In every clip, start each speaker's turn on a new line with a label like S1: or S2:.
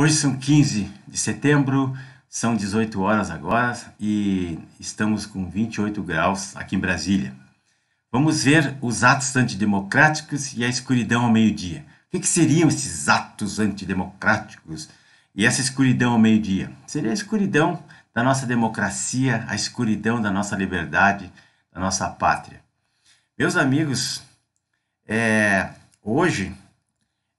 S1: Hoje são 15 de setembro, são 18 horas agora e estamos com 28 graus aqui em Brasília. Vamos ver os atos antidemocráticos e a escuridão ao meio-dia. O que seriam esses atos antidemocráticos e essa escuridão ao meio-dia? Seria a escuridão da nossa democracia, a escuridão da nossa liberdade, da nossa pátria. Meus amigos, hoje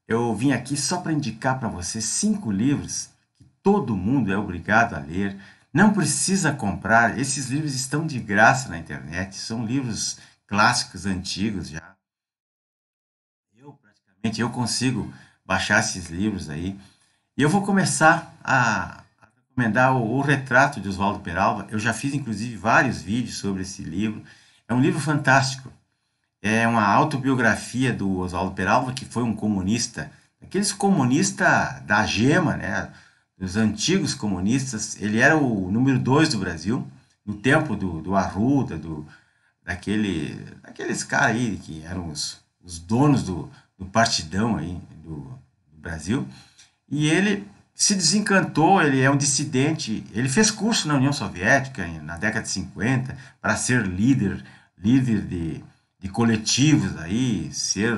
S1: eu vim aqui só para indicar para você 5 livros que todo mundo é obrigado a ler. Não precisa comprar, esses livros estão de graça na internet. São livros clássicos, antigos já. Eu consigo baixar esses livros aí. E eu vou começar a recomendar o Retrato de Oswaldo Peralva. Eu já fiz inclusive vários vídeos sobre esse livro. É um livro fantástico. É uma autobiografia do Oswaldo Peralva, que foi um comunista, aqueles comunistas da gema, né? Dos antigos comunistas. Ele era o número 2 do Brasil, no tempo do Arruda, daqueles caras aí que eram os donos do partidão aí do Brasil. E ele se desencantou, ele é um dissidente, ele fez curso na União Soviética na década de 50 para ser líder de coletivos aí, ser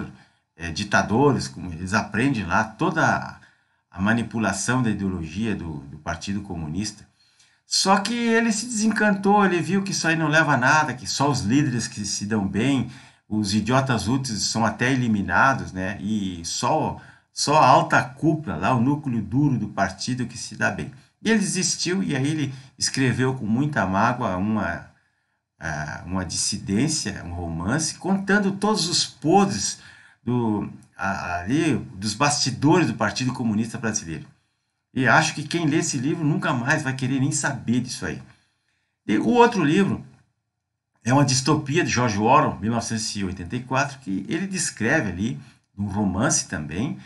S1: ditadores, como eles aprendem lá toda a manipulação da ideologia do Partido Comunista. Só que ele se desencantou, ele viu que isso aí não leva a nada, que só os líderes que se dão bem, os idiotas úteis são até eliminados, né? E só a alta cúpula, lá o núcleo duro do partido que se dá bem. E ele desistiu e aí ele escreveu com muita mágoa uma dissidência, um romance, contando todos os podres ali, dos bastidores do Partido Comunista Brasileiro. E acho que quem lê esse livro nunca mais vai querer nem saber disso aí. E o outro livro é uma distopia de George Orwell, 1984, que ele descreve ali, um romance também,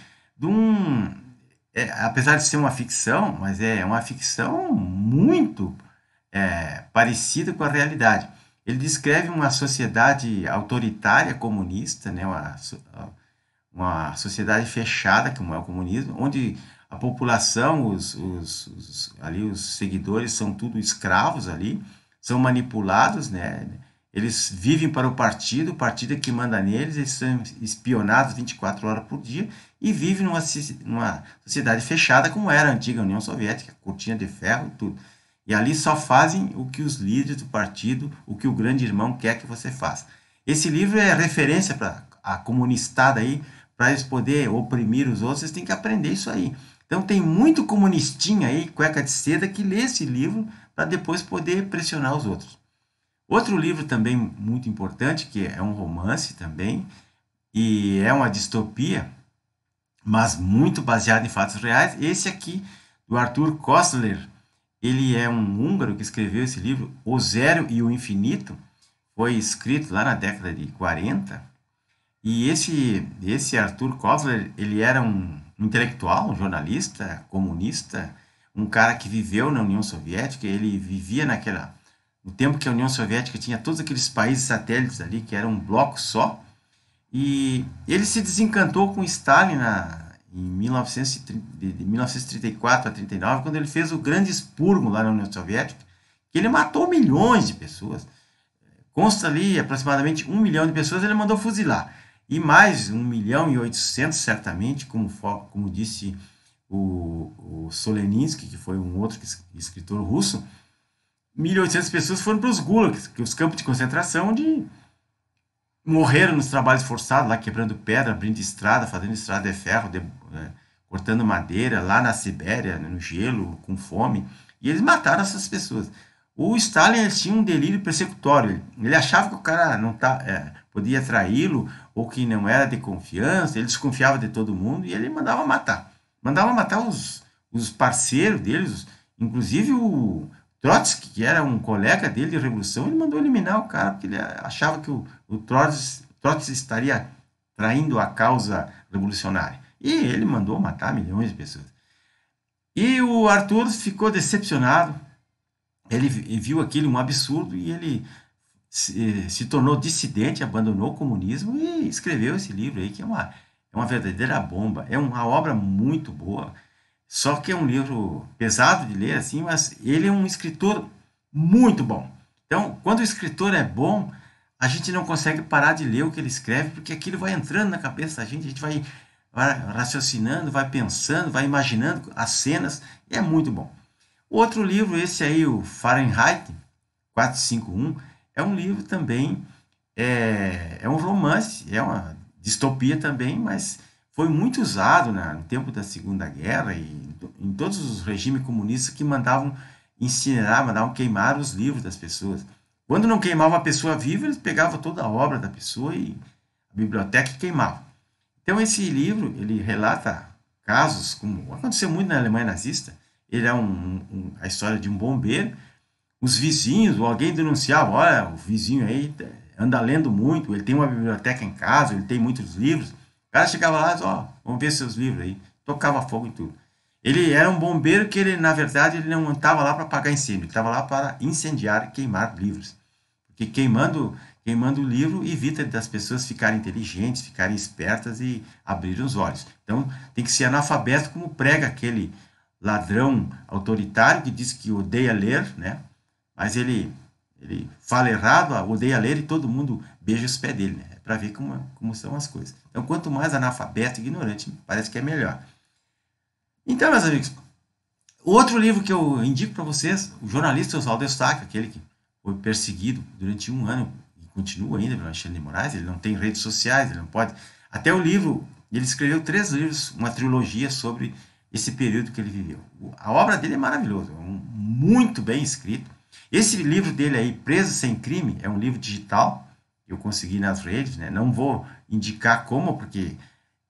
S1: apesar de ser uma ficção, mas é uma ficção muito parecida com a realidade. Ele descreve uma sociedade autoritária comunista, né, uma sociedade fechada, como é o comunismo, onde a população, ali os seguidores são tudo escravos ali, são manipulados, né? Eles vivem para o partido é que manda neles, eles são espionados 24 horas por dia e vivem numa sociedade fechada como era a antiga União Soviética, cortina de ferro e tudo. E ali só fazem o que os líderes do partido, o que o grande irmão quer que você faça. Esse livro é referência para a comunistada aí, para eles poderem oprimir os outros, eles têm que aprender isso aí. Então tem muito comunistinha aí, cueca de seda, que lê esse livro para depois poder pressionar os outros. Outro livro também muito importante, que é um romance também, e é uma distopia, mas muito baseado em fatos reais, esse aqui, do Arthur Koestler. Ele é um húngaro que escreveu esse livro, O Zero e o Infinito, foi escrito lá na década de 40, e esse Arthur Koestler, ele era um intelectual, um jornalista, comunista, um cara que viveu na União Soviética, ele vivia no tempo que a União Soviética tinha todos aqueles países satélites ali, que era um bloco só, e ele se desencantou com Stalin em 1934 a 39, quando ele fez o grande expurgo lá na União Soviética, que ele matou milhões de pessoas. Consta ali aproximadamente 1 milhão de pessoas, ele mandou fuzilar. E mais 1.800.000, certamente, como disse o Soleninsky, que foi um outro escritor russo, 1.800 pessoas foram para os gulags, que os campos de concentração, onde morreram nos trabalhos forçados, lá quebrando pedra, abrindo estrada, fazendo estrada de ferro, cortando madeira, lá na Sibéria, no gelo, com fome. E eles mataram essas pessoas. O Stalin tinha um delírio persecutório. Ele achava que o cara não podia traí-lo ou que não era de confiança. Ele desconfiava de todo mundo e ele mandava matar. Mandava matar os parceiros deles, inclusive o Trotsky, que era um colega dele de revolução, ele mandou eliminar o cara porque ele achava que o Trotsky estaria traindo a causa revolucionária. E ele mandou matar milhões de pessoas. E o Arthur ficou decepcionado. Ele viu aquilo um absurdo e ele se tornou dissidente, abandonou o comunismo e escreveu esse livro aí, que é uma verdadeira bomba. É uma obra muito boa. Só que é um livro pesado de ler, assim, mas ele é um escritor muito bom. Então, quando o escritor é bom, a gente não consegue parar de ler o que ele escreve, porque aquilo vai entrando na cabeça da gente, a gente vai raciocinando, vai pensando, vai imaginando as cenas, e é muito bom. Outro livro, esse aí, o Fahrenheit 451, é um livro também, é um romance, é uma distopia também, mas foi muito usado no tempo da Segunda Guerra e em todos os regimes comunistas que mandavam incinerar, mandavam queimar os livros das pessoas. Quando não queimava a pessoa viva, eles pegavam toda a obra da pessoa e a biblioteca e queimavam. Então esse livro, ele relata casos, como aconteceu muito na Alemanha nazista. Ele é a história de um bombeiro. Os vizinhos, ou alguém denunciava, olha, o vizinho aí anda lendo muito, ele tem uma biblioteca em casa, ele tem muitos livros. O cara chegava lá e dizia, ó, vamos ver seus livros aí. Tocava fogo em tudo. Ele era um bombeiro que ele, na verdade, ele não estava lá para apagar incêndio, ele estava lá para incendiar e queimar livros. Porque queimando o livro evita das pessoas ficarem inteligentes, ficarem espertas e abrirem os olhos. Então, tem que ser analfabeto, como prega aquele ladrão autoritário que diz que odeia ler, né? Mas ele fala errado, odeia ler e todo mundo beija os pés dele, né? É para ver como são as coisas. Então, quanto mais analfabeto e ignorante, parece que é melhor. Então, meus amigos, outro livro que eu indico para vocês, o jornalista Oswaldo Eustáquio, aquele que foi perseguido durante um ano e continua ainda pelo Alexandre de Moraes, ele não tem redes sociais, ele não pode. Até o livro, ele escreveu 3 livros, uma trilogia sobre esse período que ele viveu. A obra dele é maravilhosa, muito bem escrito. Esse livro dele aí, Preso Sem Crime, é um livro digital, eu consegui nas redes, né? Não vou indicar como, porque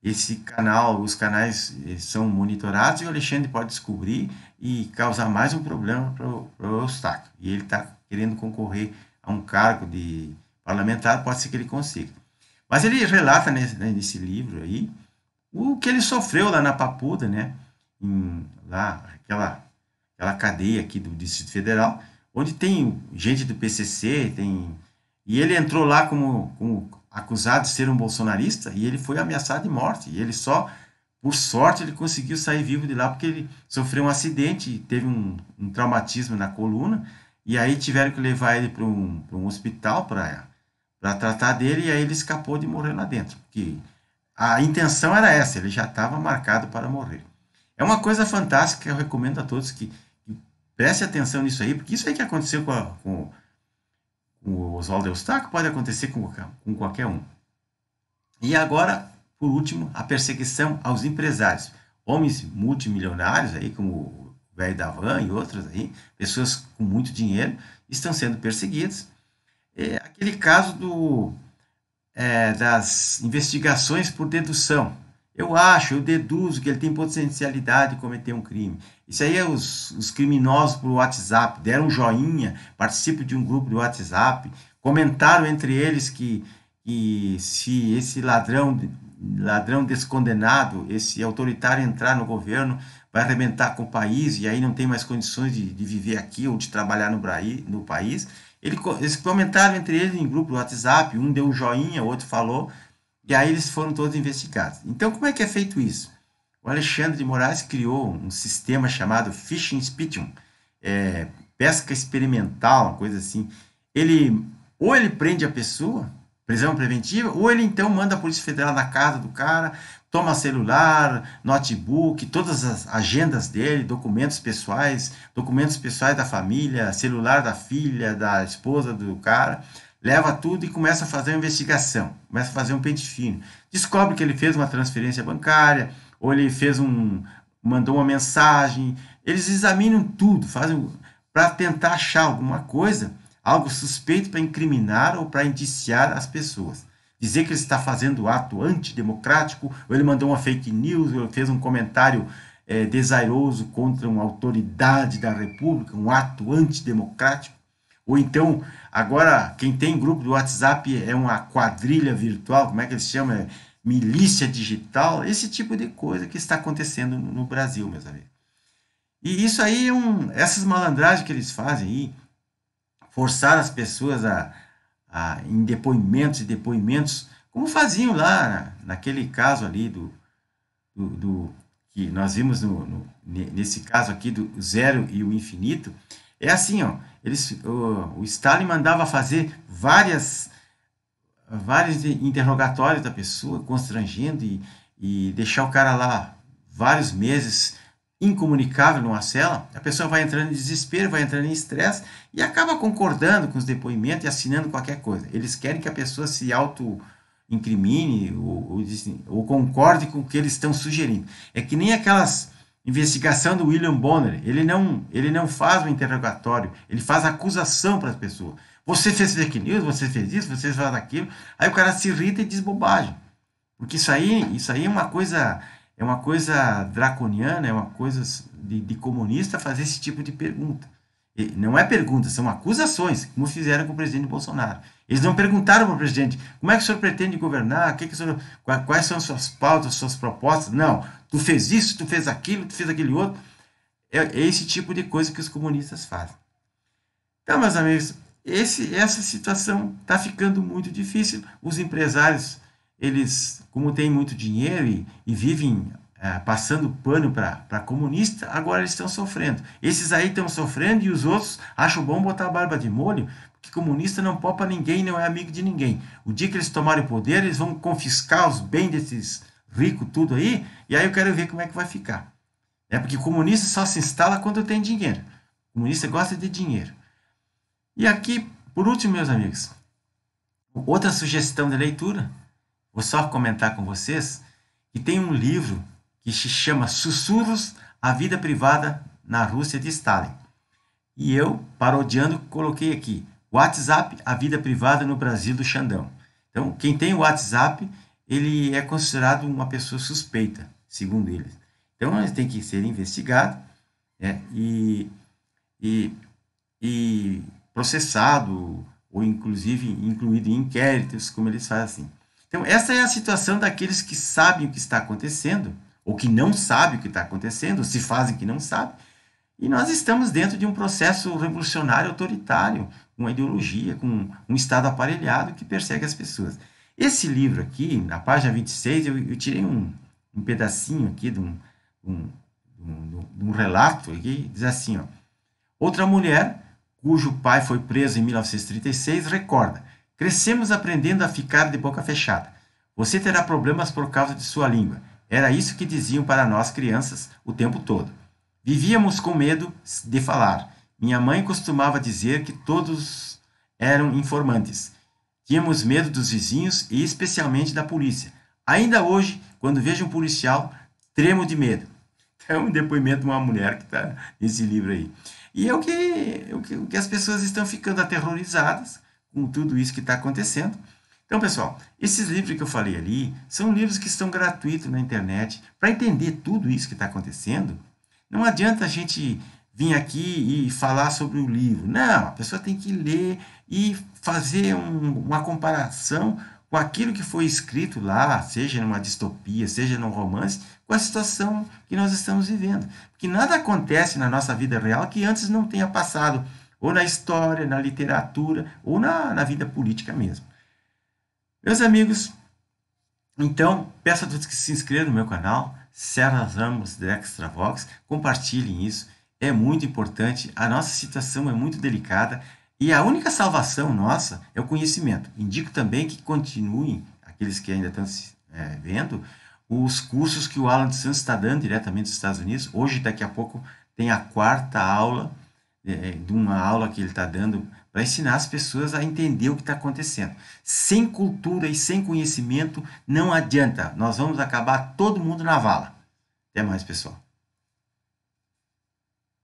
S1: esse canal, os canais são monitorados e o Alexandre pode descobrir e causar mais um problema para o Eustáquio. E ele está querendo concorrer a um cargo de parlamentar, pode ser que ele consiga. Mas ele relata nesse livro aí o que ele sofreu lá na Papuda, né? Lá, aquela cadeia aqui do Distrito Federal, onde tem gente do PCC, e ele entrou lá como acusado de ser um bolsonarista e ele foi ameaçado de morte. E ele só, por sorte, ele conseguiu sair vivo de lá porque ele sofreu um acidente e teve um traumatismo na coluna. E aí tiveram que levar ele para um hospital para tratar dele e aí ele escapou de morrer lá dentro. Porque a intenção era essa, ele já estava marcado para morrer. É uma coisa fantástica que eu recomendo a todos que prestem atenção nisso aí, porque isso aí que aconteceu com o Oswaldo Eustáquio pode acontecer com qualquer um. E agora, por último, a perseguição aos empresários. Homens multimilionários, aí, como o velho da Van e outros aí, pessoas com muito dinheiro, estão sendo perseguidos. Aquele caso das investigações por dedução. Eu deduzo que ele tem potencialidade de cometer um crime. Isso aí é os criminosos por WhatsApp, deram um joinha, participam de um grupo de WhatsApp, comentaram entre eles que se esse ladrão descondenado, esse autoritário entrar no governo, vai arrebentar com o país e aí não tem mais condições de viver aqui ou de trabalhar no país. Eles comentaram entre eles em grupo do WhatsApp, um deu um joinha, o outro falou, e aí eles foram todos investigados. Então, como é que é feito isso? O Alexandre de Moraes criou um sistema chamado Fishing Spitting, pesca experimental, uma coisa assim. Ou ele prende a pessoa, prisão preventiva, ou ele então manda a Polícia Federal na casa do cara, toma celular, notebook, todas as agendas dele, documentos pessoais da família, celular da filha, da esposa do cara, leva tudo e começa a fazer uma investigação, começa a fazer um pente fino. Descobre que ele fez uma transferência bancária, ou ele mandou uma mensagem. Eles examinam tudo, fazem para tentar achar alguma coisa, algo suspeito para incriminar ou para indiciar as pessoas. Dizer que ele está fazendo ato antidemocrático, ou ele mandou uma fake news, ou ele fez um comentário desairoso contra uma autoridade da República, um ato antidemocrático. Ou então, agora, quem tem grupo do WhatsApp é uma quadrilha virtual, como é que eles chamam? Milícia digital, esse tipo de coisa que está acontecendo no Brasil, meus amigos. E isso aí, essas malandragens que eles fazem aí, forçar as pessoas em depoimentos e depoimentos, como faziam lá naquele caso ali que nós vimos nesse caso aqui do zero e o infinito, é assim, ó, o Stalin mandava fazer vários interrogatórios da pessoa, constrangendo e deixar o cara lá vários meses incomunicável numa cela, a pessoa vai entrando em desespero, vai entrando em estresse e acaba concordando com os depoimentos e assinando qualquer coisa. Eles querem que a pessoa se auto-incrimine ou concorde com o que eles estão sugerindo. É que nem aquelas investigação do William Bonner, ele não faz um interrogatório, ele faz acusação para as pessoas. Você fez fake news, você fez isso, você fez aquilo. Aí o cara se irrita e diz bobagem. Porque isso aí é uma coisa draconiana, é uma coisa de comunista fazer esse tipo de pergunta. E não é pergunta, são acusações, como fizeram com o presidente Bolsonaro. Eles não perguntaram para o presidente como é que o senhor pretende governar, quais são as suas pautas, as suas propostas. Não, tu fez isso, tu fez aquele outro. É esse tipo de coisa que os comunistas fazem. Então, meus amigos, essa situação está ficando muito difícil. Os empresários, eles, como têm muito dinheiro e vivem passando pano para comunista, agora eles estão sofrendo. Esses aí estão sofrendo e os outros acham bom botar a barba de molho, porque comunista não poupa ninguém, não é amigo de ninguém. O dia que eles tomarem o poder, eles vão confiscar os bens desses ricos, tudo aí, e aí eu quero ver como é que vai ficar. É porque comunista só se instala quando tem dinheiro. O comunista gosta de dinheiro. E aqui, por último, meus amigos, outra sugestão de leitura, vou só comentar com vocês, que tem um livro que se chama Sussurros à Vida Privada na Rússia de Stalin. E eu, parodiando, coloquei aqui, WhatsApp, a vida privada no Brasil do Xandão. Então, quem tem o WhatsApp, ele é considerado uma pessoa suspeita, segundo eles. Então, ele tem que ser investigado e processado, ou inclusive incluído em inquéritos, como eles fazem assim. Então, essa é a situação daqueles que sabem o que está acontecendo, ou que não sabem o que está acontecendo, ou se fazem que não sabem. E nós estamos dentro de um processo revolucionário autoritário, com uma ideologia, com um Estado aparelhado que persegue as pessoas. Esse livro aqui, na página 26, eu tirei um pedacinho aqui de um relato, aqui, diz assim, ó, outra mulher, cujo pai foi preso em 1936, recorda, crescemos aprendendo a ficar de boca fechada. Você terá problemas por causa de sua língua. Era isso que diziam para nós crianças o tempo todo. Vivíamos com medo de falar. Minha mãe costumava dizer que todos eram informantes. Tínhamos medo dos vizinhos e especialmente da polícia. Ainda hoje, quando vejo um policial, tremo de medo. É um depoimento de uma mulher que está nesse livro aí. E é o que as pessoas estão ficando aterrorizadas com tudo isso que está acontecendo. Então, pessoal, esses livros que eu falei ali são livros que estão gratuitos na internet. Para entender tudo isso que está acontecendo, não adianta a gente vir aqui e falar sobre o livro. Não, a pessoa tem que ler e fazer uma comparação com aquilo que foi escrito lá, seja numa distopia, seja num romance, com a situação que nós estamos vivendo. Porque nada acontece na nossa vida real que antes não tenha passado, ou na história, na literatura, ou na vida política mesmo. Meus amigos, então, peço a todos que se inscrevam no meu canal, Serra Ramos de Extravox, compartilhem isso, é muito importante, a nossa situação é muito delicada e a única salvação nossa é o conhecimento. Indico também que continuem, aqueles que ainda estão vendo, os cursos que o Alan dos Santos está dando diretamente dos Estados Unidos. Hoje, daqui a pouco, tem a quarta aula de uma aula que ele está dando para ensinar as pessoas a entender o que está acontecendo. Sem cultura e sem conhecimento, não adianta. Nós vamos acabar todo mundo na vala. Até mais, pessoal.